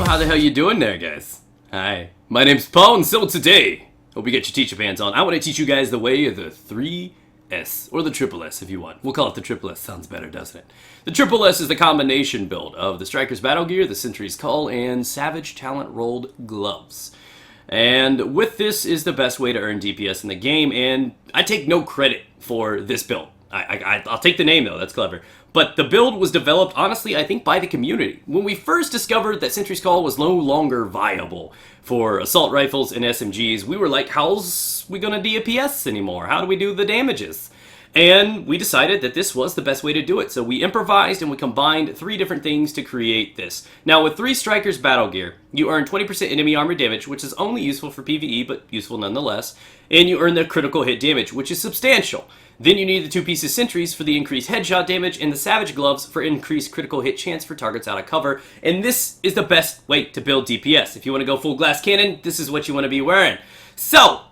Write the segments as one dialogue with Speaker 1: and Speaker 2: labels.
Speaker 1: how the hell you doing there, guys? Hi, my name's Paul, and so today, hope you get your teacher pants on. I want to teach you guys the way of the 3S, or the triple S if you want. We'll call it the triple S, sounds better, doesn't it? The triple S is the combination build of the Striker's Battle Gear, the Sentry's Call, and Savage Talent Rolled Gloves. And with this is the best way to earn DPS in the game, and I take no credit for this build. I'll take the name though, that's clever. But the build was developed, honestly, I think by the community. When we first discovered that Sentry's Call was no longer viable for assault rifles and SMGs, we were like, how's we gonna DPS anymore? How do we do the damages? And we decided that this was the best way to do it. So we improvised and we combined 3 different things to create this. Now with 3 Strikers Battle Gear, you earn 20% enemy armor damage, which is only useful for PvE, but useful nonetheless. And you earn the critical hit damage, which is substantial. Then you need the 2 pieces Sentries for the increased headshot damage, and the Savage Gloves for increased critical hit chance for targets out of cover. And this is the best way to build DPS. If you want to go full glass cannon, this is what you want to be wearing. So,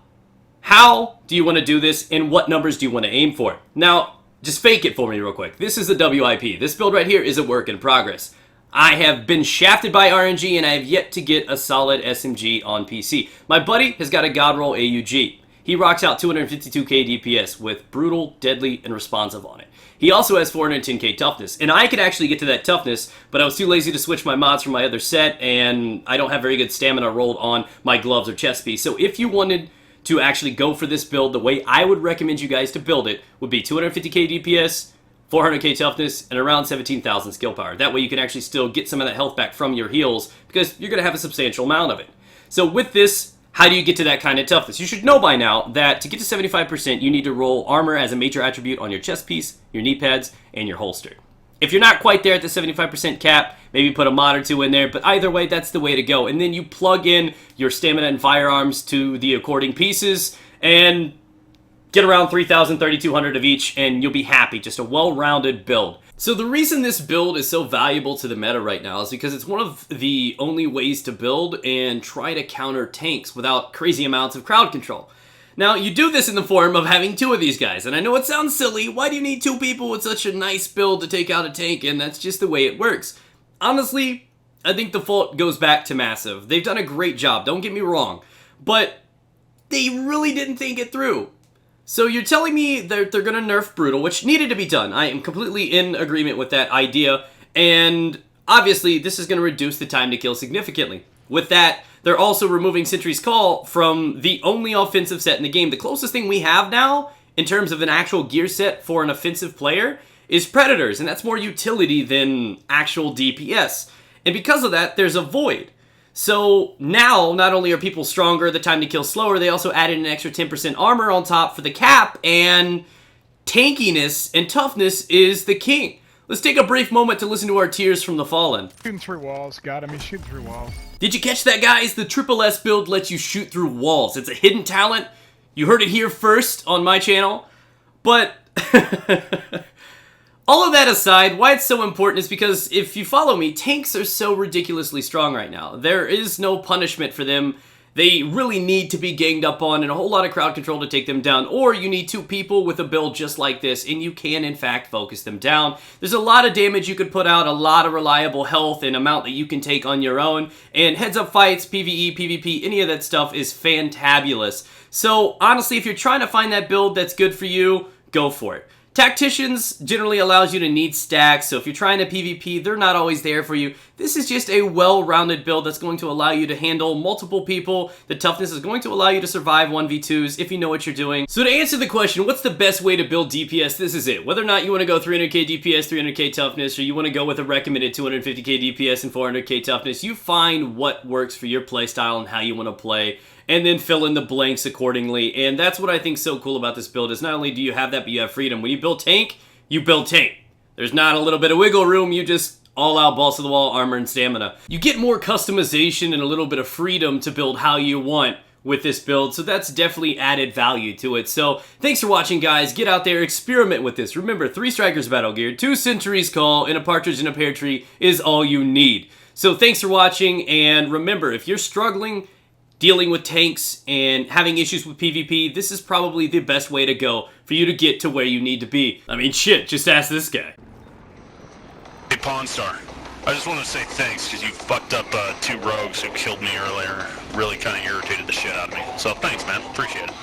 Speaker 1: how do you want to do this, and what numbers do you want to aim for? Now, just fake it for me real quick. This is a WIP. This build right here is a work in progress. I have been shafted by RNG, and I have yet to get a solid SMG on PC. My buddy has got a God Roll AUG. He rocks out 252k DPS with Brutal, Deadly, and Responsive on it. He also has 410k Toughness, and I could actually get to that Toughness, but I was too lazy to switch my mods from my other set, and I don't have very good stamina rolled on my gloves or chest piece. So if you wanted to actually go for this build, the way I would recommend you guys to build it would be 250k DPS, 400k Toughness, and around 17,000 skill power. That way you can actually still get some of that health back from your heals, because you're going to have a substantial amount of it. So with this, how do you get to that kind of toughness? You should know by now that to get to 75%, you need to roll armor as a major attribute on your chest piece, your knee pads, and your holster. If you're not quite there at the 75% cap, maybe put a mod or 2 in there, but either way, that's the way to go. And then you plug in your stamina and firearms to the according pieces, and get around 3,000, 3,200 of each, and you'll be happy. Just a well-rounded build. So the reason this build is so valuable to the meta right now is because it's one of the only ways to build and try to counter tanks without crazy amounts of crowd control. Now, you do this in the form of having 2 of these guys, and I know it sounds silly. Why do you need 2 people with such a nice build to take out a tank? And that's just the way it works. Honestly, I think the fault goes back to Massive. They've done a great job, don't get me wrong, but they really didn't think it through. So you're telling me that they're going to nerf Brutal, which needed to be done. I am completely in agreement with that idea, and obviously this is going to reduce the time to kill significantly. With that, they're also removing Sentry's Call from the only offensive set in the game. The closest thing we have now, in terms of an actual gear set for an offensive player, is Predators, and that's more utility than actual DPS. And because of that, there's a void. So now, not only are people stronger, the time to kill slower, they also added an extra 10% armor on top for the cap, and tankiness and toughness is the king. Let's take a brief moment to listen to our Tears from the Fallen.
Speaker 2: Shooting through walls, got him, he's shooting through walls.
Speaker 1: Did you catch that, guys? The Triple S build lets you shoot through walls. It's a hidden talent. You heard it here first on my channel. But all of that aside, why it's so important is because if you follow me, tanks are so ridiculously strong right now. There is no punishment for them. They really need to be ganged up on and a whole lot of crowd control to take them down. Or you need 2 people with a build just like this, and you can, in fact, focus them down. There's a lot of damage you could put out, a lot of reliable health and amount that you can take on your own. And heads-up fights, PvE, PvP, any of that stuff is fantabulous. So, honestly, if you're trying to find that build that's good for you, go for it. Tacticians generally allows you to need stacks, so if you're trying to PvP, they're not always there for you. This is just a well-rounded build that's going to allow you to handle multiple people. The toughness is going to allow you to survive 1v2s if you know what you're doing. So to answer the question, what's the best way to build DPS, this is it. Whether or not you want to go 300k DPS, 300k toughness, or you want to go with a recommended 250k DPS and 400k toughness, you find what works for your playstyle and how you want to play, and then fill in the blanks accordingly. And that's what I think is so cool about this build, is not only do you have that, but you have freedom. When you build tank, you build tank. There's not a little bit of wiggle room, you just all out balls to the wall, armor and stamina. You get more customization and a little bit of freedom to build how you want with this build, so that's definitely added value to it. So thanks for watching, guys. Get out there, experiment with this. Remember, 3 Strikers Battle Gear, 2 Sentry's Call, and a Partridge in a Pear Tree is all you need. So thanks for watching, and remember, if you're struggling dealing with tanks and having issues with PvP, this is probably the best way to go for you to get to where you need to be. I mean, shit, just ask this guy.
Speaker 3: Hey, Pawn Star. I just want to say thanks, because you fucked up 2 rogues who killed me earlier. Really kind of irritated the shit out of me. So thanks, man. Appreciate it.